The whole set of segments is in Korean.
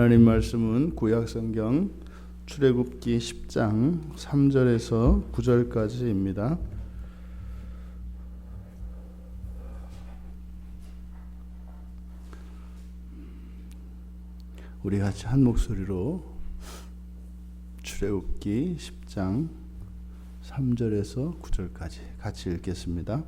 하나님 말씀은 구약성경 출애굽기 10장 3절에서 9절까지입니다. 우리 같이 한 목소리로 출애굽기 10장 3절에서 9절까지 같이 읽겠습니다.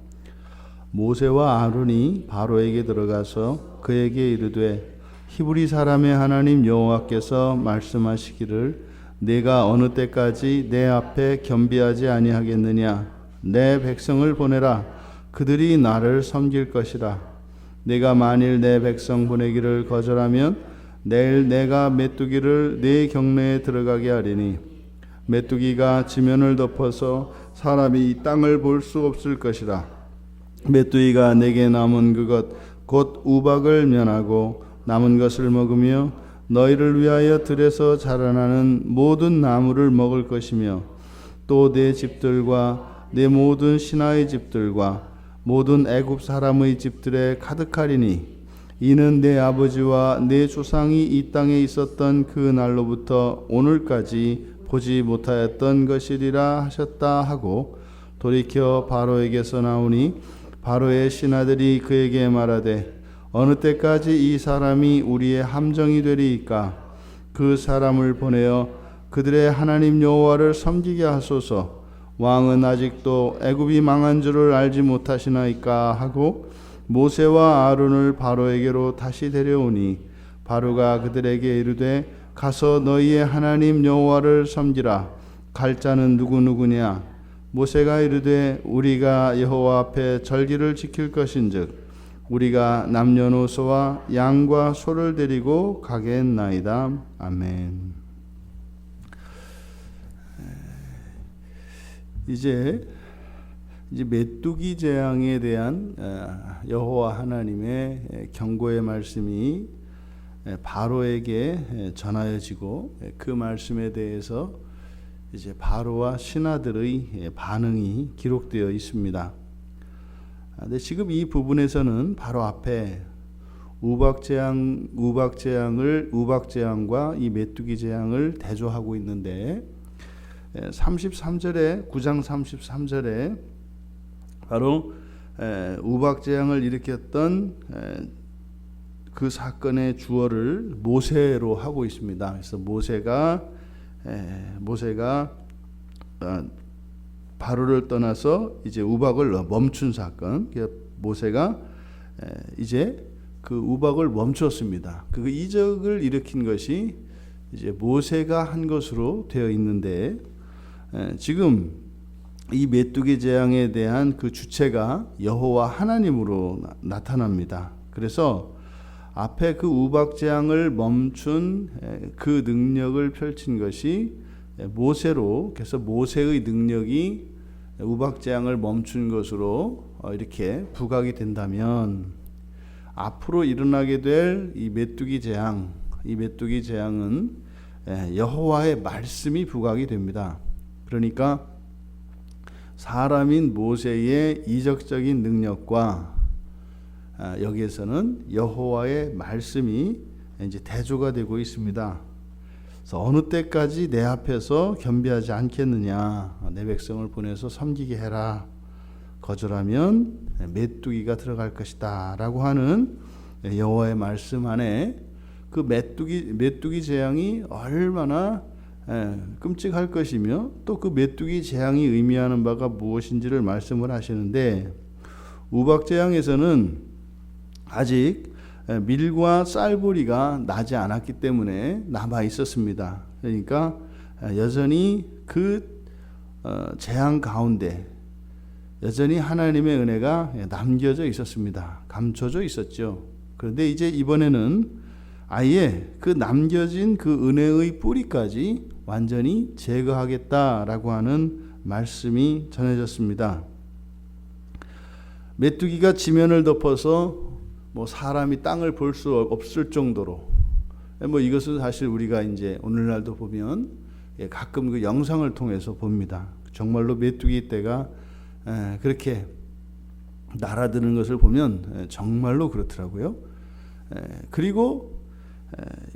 모세와 아론이 바로에게 들어가서 그에게 이르되 히브리 사람의 하나님 여호와께서 말씀하시기를 내가 어느 때까지 내 앞에 겸비하지 아니하겠느냐. 내 백성을 보내라. 그들이 나를 섬길 것이라. 내가 만일 내 백성 보내기를 거절하면 내일 내가 메뚜기를 네 경내에 들어가게 하리니 메뚜기가 지면을 덮어서 사람이 이 땅을 볼 수 없을 것이라. 메뚜기가 내게 남은 그것 곧 우박을 면하고 남은 것을 먹으며 너희를 위하여 들에서 자라나는 모든 나무를 먹을 것이며 또 내 집들과 내 모든 신하의 집들과 모든 애굽 사람의 집들에 가득하리니 이는 내 아버지와 내 조상이 이 땅에 있었던 그 날로부터 오늘까지 보지 못하였던 것이리라 하셨다 하고 돌이켜 바로에게서 나오니 바로의 신하들이 그에게 말하되 어느 때까지 이 사람이 우리의 함정이 되리이까. 그 사람을 보내어 그들의 하나님 여호와를 섬기게 하소서. 왕은 아직도 애굽이 망한 줄을 알지 못하시나이까 하고 모세와 아론을 바로에게로 다시 데려오니 바로가 그들에게 이르되 가서 너희의 하나님 여호와를 섬기라. 갈 자는 누구누구냐. 모세가 이르되 우리가 여호와 앞에 절기를 지킬 것인즉 우리가 남녀노소와 양과 소를 데리고 가겠나이다. 아멘. 이제 메뚜기 재앙에 대한 여호와 하나님의 경고의 말씀이 바로에게 전하여지고 그 말씀에 대해서 이제 바로와 신하들의 반응이 기록되어 있습니다. 근데 지금 이 부분에서는 바로 앞에 우박 재앙과 이 메뚜기 재앙을 대조하고 있는데 33절에 9장 33절에 바로 우박 재앙을 일으켰던 그 사건의 주어를 모세로 하고 있습니다. 그래서 모세가 바로를 떠나서 이제 우박을 멈춘 사건. 모세가 이제 그 우박을 멈췄습니다. 그 이적을 일으킨 것이 이제 모세가 한 것으로 되어 있는데 지금 이 메뚜기 재앙에 대한 그 주체가 여호와 하나님으로 나타납니다. 그래서 앞에 그 우박 재앙을 멈춘 그 능력을 펼친 것이 모세로, 그래서 모세의 능력이 우박 재앙을 멈춘 것으로 이렇게 부각이 된다면 앞으로 일어나게 될 이 메뚜기 재앙은 여호와의 말씀이 부각이 됩니다. 그러니까 사람인 모세의 이적적인 능력과 여기에서는 여호와의 말씀이 이제 대조가 되고 있습니다. 그래서 어느 때까지 내 앞에서 겸비하지 않겠느냐. 내 백성을 보내서 섬기게 해라. 거절하면 메뚜기가 들어갈 것이다 라고 하는 여호와의 말씀 안에 그 메뚜기 재앙이 얼마나 끔찍할 것이며 또 그 메뚜기 재앙이 의미하는 바가 무엇인지를 말씀을 하시는데 우박 재앙에서는 아직 밀과 쌀보리가 나지 않았기 때문에 남아 있었습니다. 그러니까 여전히 그 재앙 가운데 여전히 하나님의 은혜가 남겨져 있었습니다. 감춰져 있었죠. 그런데 이제 이번에는 아예 그 남겨진 그 은혜의 뿌리까지 완전히 제거하겠다라고 하는 말씀이 전해졌습니다. 메뚜기가 지면을 덮어서 사람이 땅을 볼 수 없을 정도로 이것은 사실 우리가 이제 오늘날도 보면 가끔 그 영상을 통해서 봅니다. 정말로 메뚜기 떼가 그렇게 날아드는 것을 보면 정말로 그렇더라고요. 그리고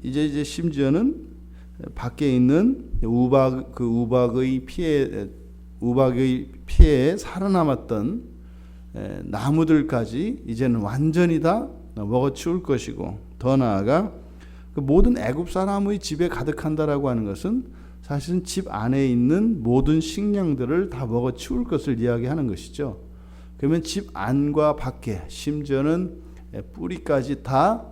이제 심지어는 밖에 있는 우박의 피해에 살아남았던 나무들까지 이제는 완전히 다 먹어치울 것이고, 더 나아가 그 모든 애굽 사람의 집에 가득한다라고 하는 것은 사실은 집 안에 있는 모든 식량들을 다 먹어치울 것을 이야기하는 것이죠. 그러면 집 안과 밖에 심지어는 뿌리까지 다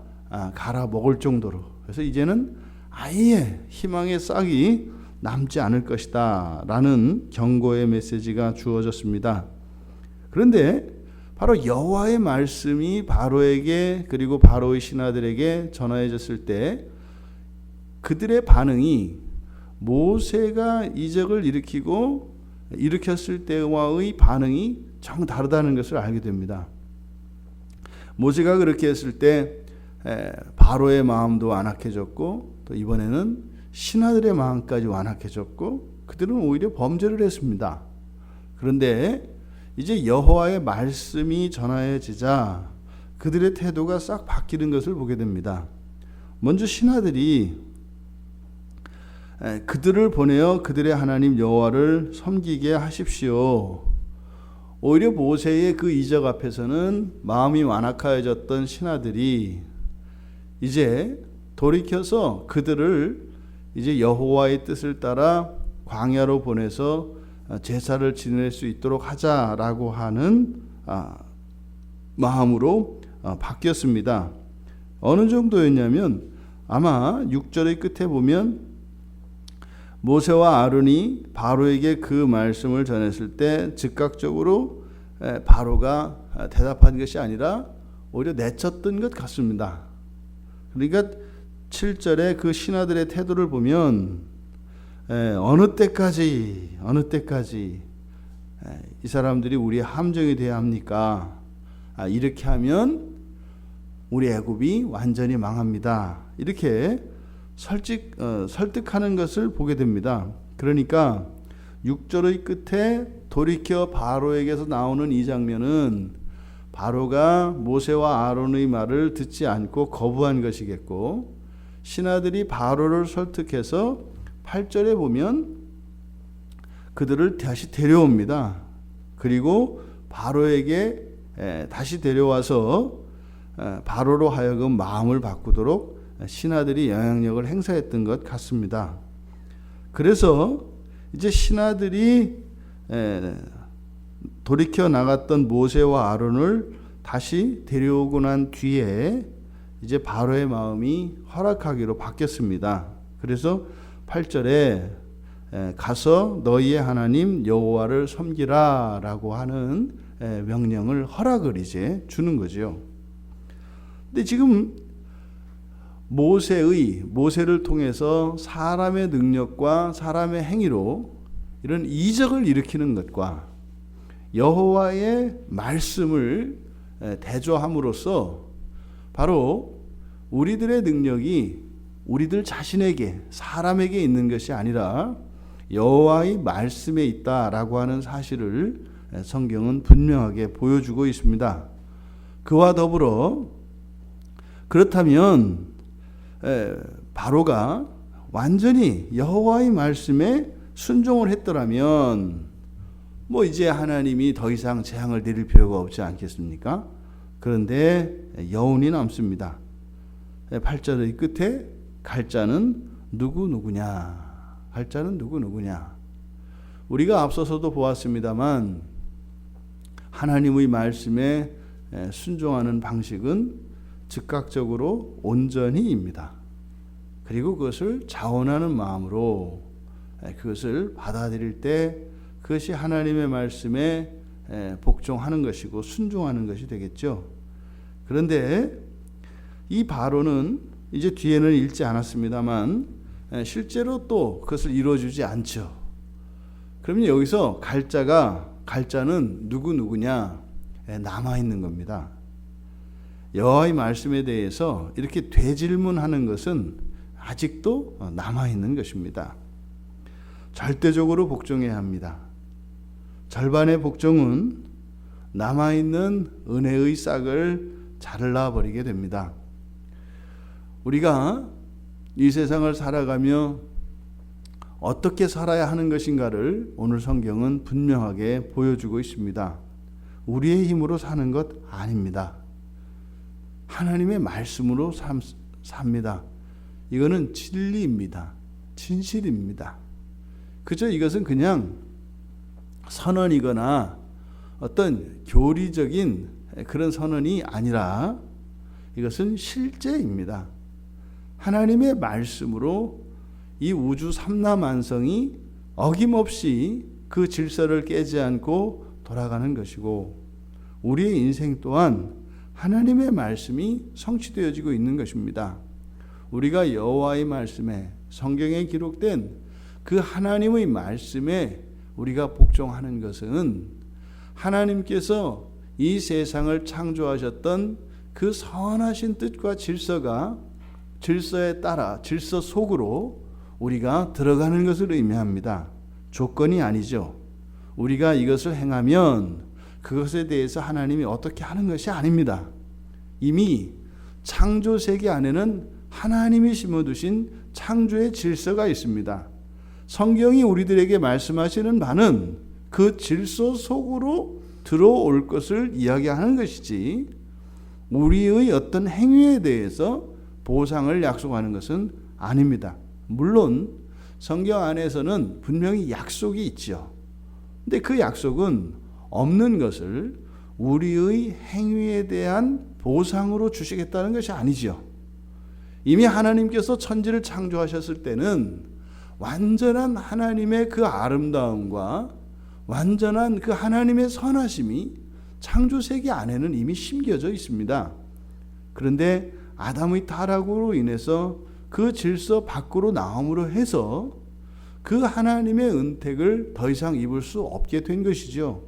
갈아 먹을 정도로, 그래서 이제는 아예 희망의 싹이 남지 않을 것이다 라는 경고의 메시지가 주어졌습니다. 그런데 바로 여호와의 말씀이 바로에게 그리고 바로의 신하들에게 전하여졌을 때 그들의 반응이 모세가 이적을 일으켰을 때와의 반응이 정 다르다는 것을 알게 됩니다. 모세가 그렇게 했을 때 바로의 마음도 완악해졌고, 또 이번에는 신하들의 마음까지 완악해졌고, 그들은 오히려 범죄를 했습니다. 그런데 이제 여호와의 말씀이 전하여지자 그들의 태도가 싹 바뀌는 것을 보게 됩니다. 먼저 신하들이 그들을 보내어 그들의 하나님 여호와를 섬기게 하십시오. 오히려 모세의 그 이적 앞에서는 마음이 완악하여졌던 신하들이 이제 돌이켜서 그들을 이제 여호와의 뜻을 따라 광야로 보내서 제사를 지낼 수 있도록 하자라고 하는 마음으로 바뀌었습니다. 어느 정도였냐면 아마 6절의 끝에 보면 모세와 아론이 바로에게 그 말씀을 전했을 때 즉각적으로 바로가 대답한 것이 아니라 오히려 내쳤던 것 같습니다. 그러니까 7절에 그 신하들의 태도를 보면 어느 때까지 이 사람들이 우리의 함정이 되어야 합니까? 이렇게 하면 우리 애굽이 완전히 망합니다. 이렇게 설득하는 것을 보게 됩니다. 그러니까 6절의 끝에 돌이켜 바로에게서 나오는 이 장면은 바로가 모세와 아론의 말을 듣지 않고 거부한 것이겠고, 신하들이 바로를 설득해서 8절에 보면 그들을 다시 데려옵니다. 그리고 바로에게 다시 데려와서 바로로 하여금 마음을 바꾸도록 신하들이 영향력을 행사했던 것 같습니다. 그래서 이제 신하들이 돌이켜 나갔던 모세와 아론을 다시 데려오고 난 뒤에 이제 바로의 마음이 허락하기로 바뀌었습니다. 그래서 8절에 가서 너희의 하나님 여호와를 섬기라 라고 하는 명령을, 허락을 이제 주는 거죠. 근데 지금 모세를 통해서 사람의 능력과 사람의 행위로 이런 이적을 일으키는 것과 여호와의 말씀을 대조함으로써 바로 우리들의 능력이 우리들 자신에게, 사람에게 있는 것이 아니라 여호와의 말씀에 있다라고 하는 사실을 성경은 분명하게 보여주고 있습니다. 그와 더불어 그렇다면 바로가 완전히 여호와의 말씀에 순종을 했더라면 이제 하나님이 더 이상 재앙을 내릴 필요가 없지 않겠습니까? 그런데 여운이 남습니다. 8절의 끝에 갈 자는 누구냐? 갈 자는 누구냐? 우리가 앞서서도 보았습니다만 하나님의 말씀에 순종하는 방식은 즉각적으로 온전히입니다. 그리고 그것을 자원하는 마음으로 그것을 받아들일 때 그것이 하나님의 말씀에 복종하는 것이고 순종하는 것이 되겠죠. 그런데 이 바로는 이제 뒤에는 읽지 않았습니다만 실제로 또 그것을 이루어주지 않죠. 그러면 여기서 갈 자는 누구냐? 남아있는 겁니다. 여호와의 말씀에 대해서 이렇게 되질문하는 것은 아직도 남아있는 것입니다. 절대적으로 복종해야 합니다. 절반의 복종은 남아있는 은혜의 싹을 잘라 버리게 됩니다. 우리가 이 세상을 살아가며 어떻게 살아야 하는 것인가를 오늘 성경은 분명하게 보여주고 있습니다. 우리의 힘으로 사는 것 아닙니다. 하나님의 말씀으로 삽니다. 이거는 진리입니다. 진실입니다. 그저 이것은 그냥 선언이거나 어떤 교리적인 그런 선언이 아니라 이것은 실제입니다. 하나님의 말씀으로 이 우주 삼라만성이 어김없이 그 질서를 깨지 않고 돌아가는 것이고, 우리의 인생 또한 하나님의 말씀이 성취되어지고 있는 것입니다. 우리가 여호와의 말씀에, 성경에 기록된 그 하나님의 말씀에 우리가 복종하는 것은 하나님께서 이 세상을 창조하셨던 그 선하신 뜻과 질서에 따라 질서 속으로 우리가 들어가는 것을 의미합니다. 조건이 아니죠. 우리가 이것을 행하면 그것에 대해서 하나님이 어떻게 하는 것이 아닙니다. 이미 창조 세계 안에는 하나님이 심어두신 창조의 질서가 있습니다. 성경이 우리들에게 말씀하시는 바는 그 질서 속으로 들어올 것을 이야기하는 것이지, 우리의 어떤 행위에 대해서 보상을 약속하는 것은 아닙니다. 물론 성경 안에서는 분명히 약속이 있죠. 근데 그 약속은 없는 것을 우리의 행위에 대한 보상으로 주시겠다는 것이 아니죠. 이미 하나님께서 천지를 창조하셨을 때는 완전한 하나님의 그 아름다움과 완전한 그 하나님의 선하심이 창조 세계 안에는 이미 심겨져 있습니다. 그런데 아담의 타락으로 인해서 그 질서 밖으로 나옴으로 해서 그 하나님의 은택을 더 이상 입을 수 없게 된 것이죠.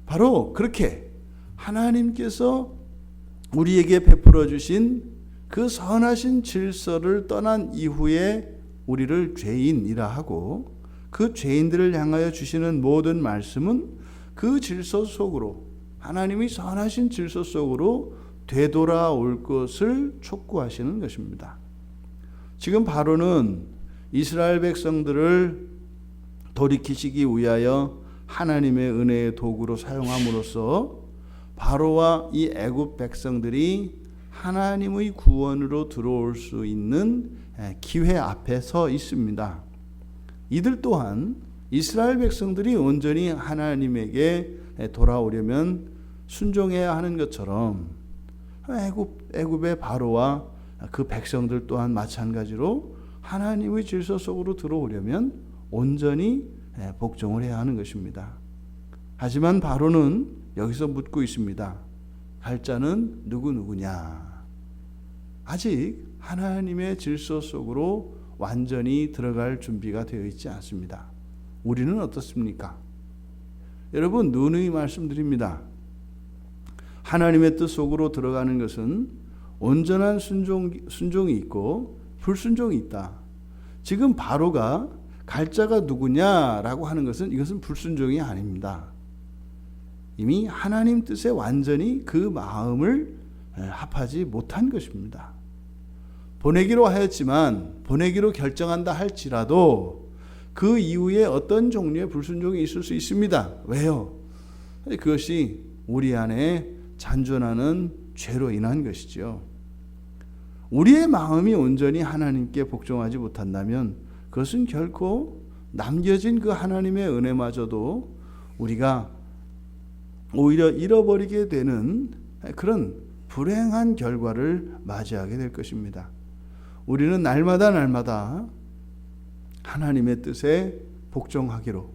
바로 그렇게 하나님께서 우리에게 베풀어 주신 그 선하신 질서를 떠난 이후에 우리를 죄인이라 하고, 그 죄인들을 향하여 주시는 모든 말씀은 그 질서 속으로, 하나님이 선하신 질서 속으로 되돌아올 것을 촉구하시는 것입니다. 지금 바로는 이스라엘 백성들을 돌이키시기 위하여 하나님의 은혜의 도구로 사용함으로써 바로와 이 애굽 백성들이 하나님의 구원으로 들어올 수 있는 기회 앞에 서 있습니다. 이들 또한 이스라엘 백성들이 온전히 하나님에게 돌아오려면 순종해야 하는 것처럼 애굽의 바로와 그 백성들 또한 마찬가지로 하나님의 질서 속으로 들어오려면 온전히 복종을 해야 하는 것입니다. 하지만 바로는 여기서 묻고 있습니다. 갈 자는 누구냐? 아직 하나님의 질서 속으로 완전히 들어갈 준비가 되어 있지 않습니다. 우리는 어떻습니까? 여러분, 누누이 말씀드립니다. 하나님의 뜻 속으로 들어가는 것은 온전한 순종이 있고 불순종이 있다. 지금 바로가 갈 자가 누구냐라고 하는 것은 이것은 불순종이 아닙니다. 이미 하나님 뜻에 완전히 그 마음을 합하지 못한 것입니다. 보내기로 하였지만, 보내기로 결정한다 할지라도 그 이후에 어떤 종류의 불순종이 있을 수 있습니다. 왜요? 그것이 우리 안에 잔존하는 죄로 인한 것이죠. 우리의 마음이 온전히 하나님께 복종하지 못한다면 그것은 결코 남겨진 그 하나님의 은혜마저도 우리가 오히려 잃어버리게 되는 그런 불행한 결과를 맞이하게 될 것입니다. 우리는 날마다 하나님의 뜻에 복종하기로,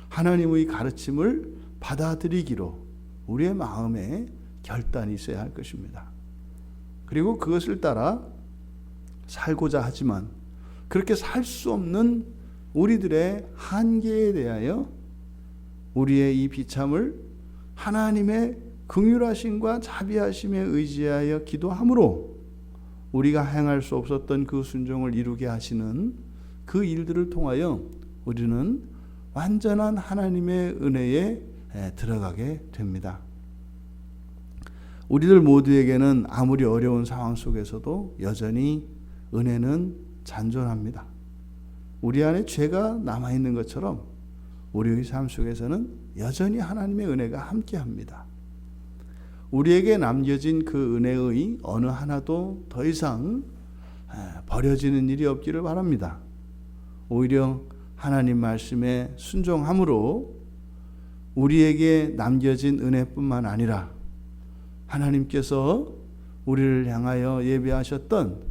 하나님의 가르침을 받아들이기로 우리의 마음에 결단이 있어야 할 것입니다. 그리고 그것을 따라 살고자 하지만 그렇게 살 수 없는 우리들의 한계에 대하여 우리의 이 비참을 하나님의 긍휼하심과 자비하심에 의지하여 기도함으로 우리가 행할 수 없었던 그 순종을 이루게 하시는 그 일들을 통하여 우리는 완전한 하나님의 은혜에 들어가게 됩니다. 우리들 모두에게는 아무리 어려운 상황 속에서도 여전히 은혜는 잔존합니다. 우리 안에 죄가 남아있는 것처럼 우리의 삶 속에서는 여전히 하나님의 은혜가 함께합니다. 우리에게 남겨진 그 은혜의 어느 하나도 더 이상 버려지는 일이 없기를 바랍니다. 오히려 하나님 말씀에 순종함으로 우리에게 남겨진 은혜뿐만 아니라 하나님께서 우리를 향하여 예비하셨던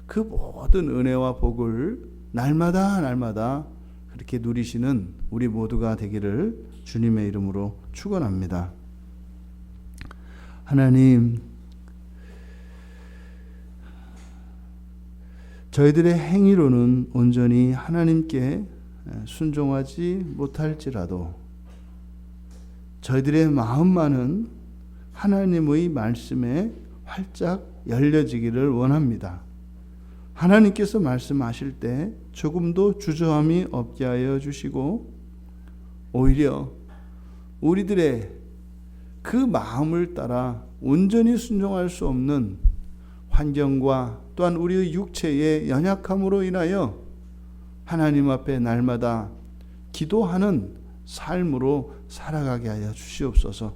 그 모든 은혜와 복을 날마다 그렇게 누리시는 우리 모두가 되기를 주님의 이름으로 축원합니다. 하나님, 저희들의 행위로는 온전히 하나님께 순종하지 못할지라도 저희들의 마음만은 하나님의 말씀에 활짝 열려지기를 원합니다. 하나님께서 말씀하실 때 조금도 주저함이 없게 하여 주시고 오히려 우리들의 그 마음을 따라 온전히 순종할 수 없는 환경과 또한 우리의 육체의 연약함으로 인하여 하나님 앞에 날마다 기도하는 삶으로 살아가게 하여 주시옵소서.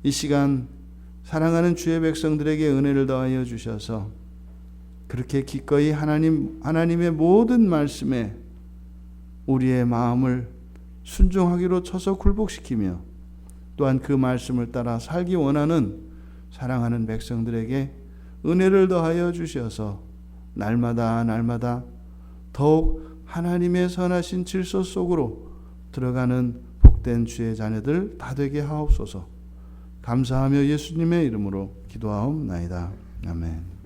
이 시간 사랑하는 주의 백성들에게 은혜를 더하여 주셔서 그렇게 기꺼이 하나님의 모든 말씀에 우리의 마음을 순종하기로 쳐서 굴복시키며 또한 그 말씀을 따라 살기 원하는 사랑하는 백성들에게 은혜를 더하여 주셔서 날마다 더욱 하나님의 선하신 질서 속으로 들어가는 복된 주의 자녀들 다 되게 하옵소서. 감사하며 예수님의 이름으로 기도하옵나이다. 아멘.